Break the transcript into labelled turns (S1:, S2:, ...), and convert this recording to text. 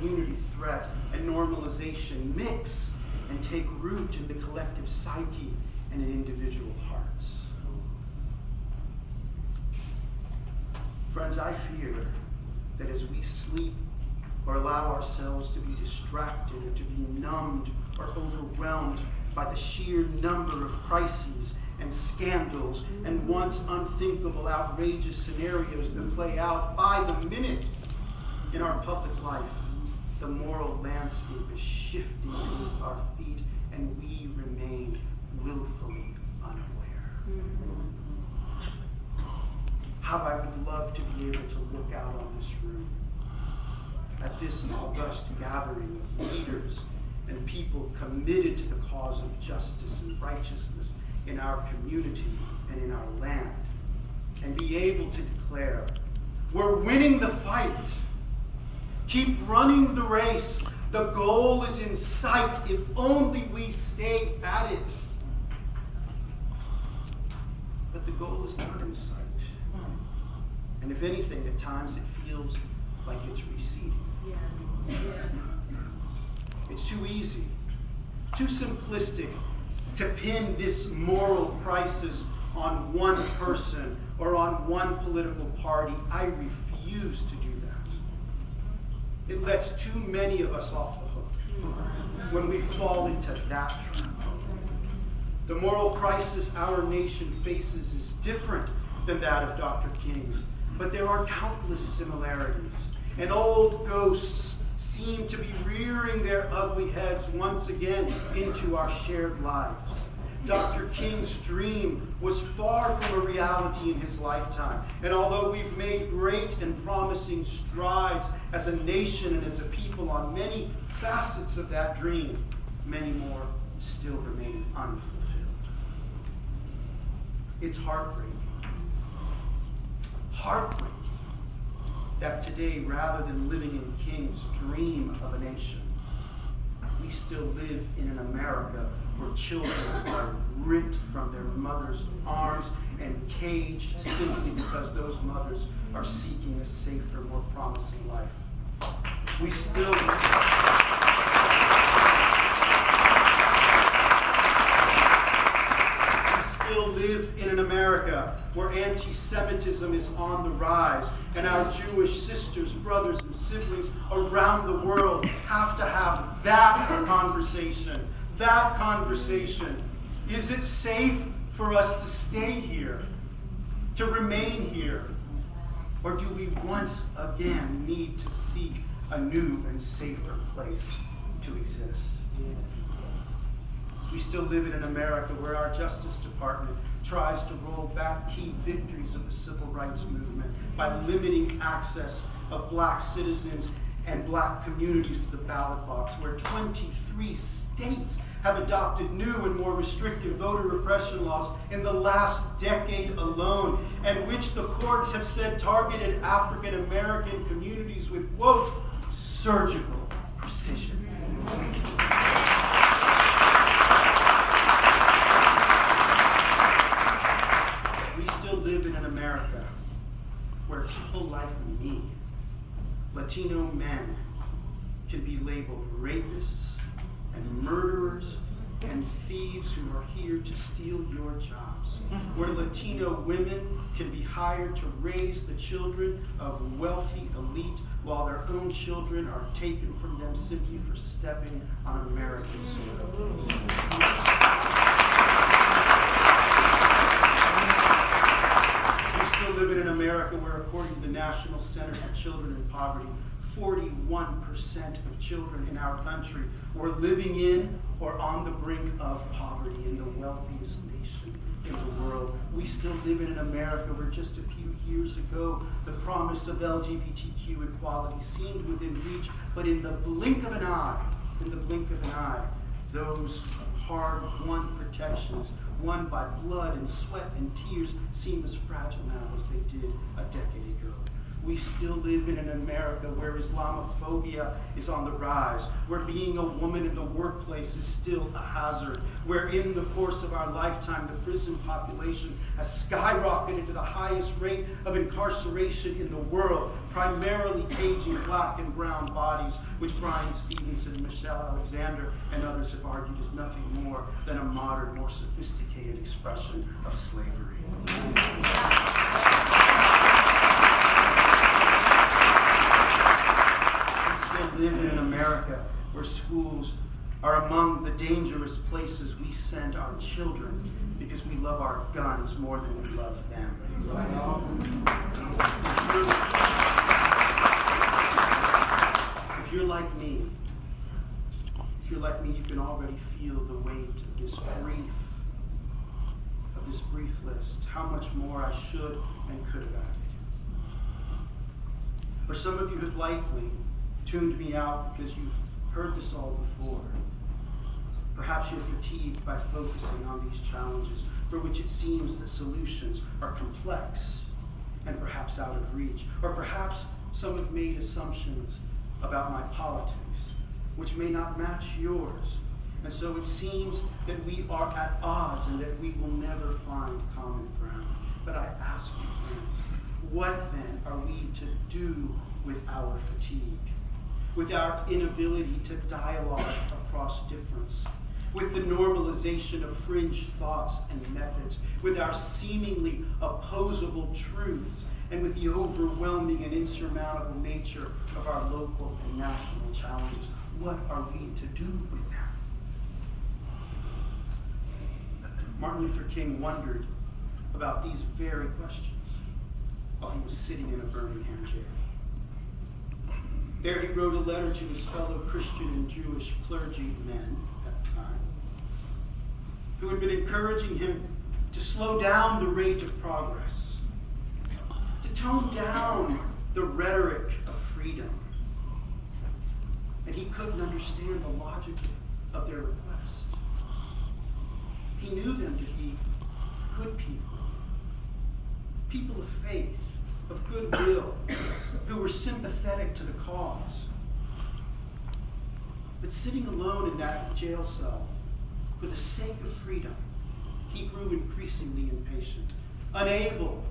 S1: community threat and normalization mix and take root in the collective psyche and in individual hearts. Friends, I fear that as we sleep or allow ourselves to be distracted or to be numbed or overwhelmed by the sheer number of crises and scandals and once unthinkable outrageous scenarios that play out by the minute in our public life, the moral landscape is shifting beneath our feet and we remain willfully unaware. How I would love to be able to look out on this room, at this august gathering of leaders and people committed to the cause of justice and righteousness in our community and in our land, and be able to declare, we're winning the fight. Keep running the race. The goal is in sight if only we stay at it. But the goal is not in sight. And if anything, at times it feels like it's receding.
S2: Yes.
S1: It's too easy, too simplistic to pin this moral crisis on one person or on one political party. I refuse to do that. It lets too many of us off the hook when we fall into that trap. The moral crisis our nation faces is different than that of Dr. King's, but there are countless similarities, and old ghosts seem to be rearing their ugly heads once again into our shared lives. Dr. King's dream was far from a reality in his lifetime, and although we've made great and promising strides as a nation and as a people on many facets of that dream, many more still remain unfulfilled. It's heartbreaking that today, rather than living in King's dream of a nation, we still live in an America where children are ripped from their mothers' arms and caged simply because those mothers are seeking a safer, more promising life. We still live in an America where anti-Semitism is on the rise, and our Jewish sisters, brothers, and siblings around the world have to have that conversation. That conversation. Is it safe for us to stay here, to remain here? Or do we once again need to seek a new and safer place to exist? We still live in an America where our Justice Department tries to roll back key victories of the civil rights movement by limiting access of black citizens and black communities to the ballot box, where 23 states have adopted new and more restrictive voter repression laws in the last decade alone, and which the courts have said targeted African American communities with, quote, surgical precision. We still live in an America where people like me, Latino men, can be labeled rapists and murderers and thieves who are here to steal your jobs. Where Latino women can be hired to raise the children of wealthy elite while their own children are taken from them simply for stepping on American soil. We still live in an America where, according to the National Center for Children in Poverty, 41% of children in our country were living in or on the brink of poverty in the wealthiest nation in the world. We still live in an America where just a few years ago, the promise of LGBTQ equality seemed within reach, but in the blink of an eye, those hard-won protections, won by blood and sweat and tears, seem as fragile now as they did a decade ago. We still live in an America where Islamophobia is on the rise, where being a woman in the workplace is still a hazard, where in the course of our lifetime the prison population has skyrocketed to the highest rate of incarceration in the world, primarily caging black and brown bodies, which Brian Stevenson, Michelle Alexander, and others have argued is nothing more than a modern, more sophisticated expression of slavery. Live in an America where schools are among the dangerous places we send our children because we love our guns more than we love them. If you're like me, you can already feel the weight of this brief list, how much more I should and could have added. For some of you have likely tuned me out because you've heard this all before. Perhaps you're fatigued by focusing on these challenges for which it seems that solutions are complex and perhaps out of reach. Or perhaps some have made assumptions about my politics which may not match yours. And so it seems that we are at odds and that we will never find common ground. But I ask you, friends, what then are we to do with our fatigue? With our inability to dialogue across difference, with the normalization of fringe thoughts and methods, with our seemingly opposable truths, and with the overwhelming and insurmountable nature of our local and national challenges. What are we to do with that? Martin Luther King wondered about these very questions while he was sitting in a Birmingham jail. There he wrote a letter to his fellow Christian and Jewish clergymen at the time, who had been encouraging him to slow down the rate of progress, to tone down the rhetoric of freedom. And he couldn't understand the logic of their request. He knew them to be good people, people of faith, of goodwill, who were sympathetic to the cause. But sitting alone in that jail cell, for the sake of freedom, he grew increasingly impatient, unable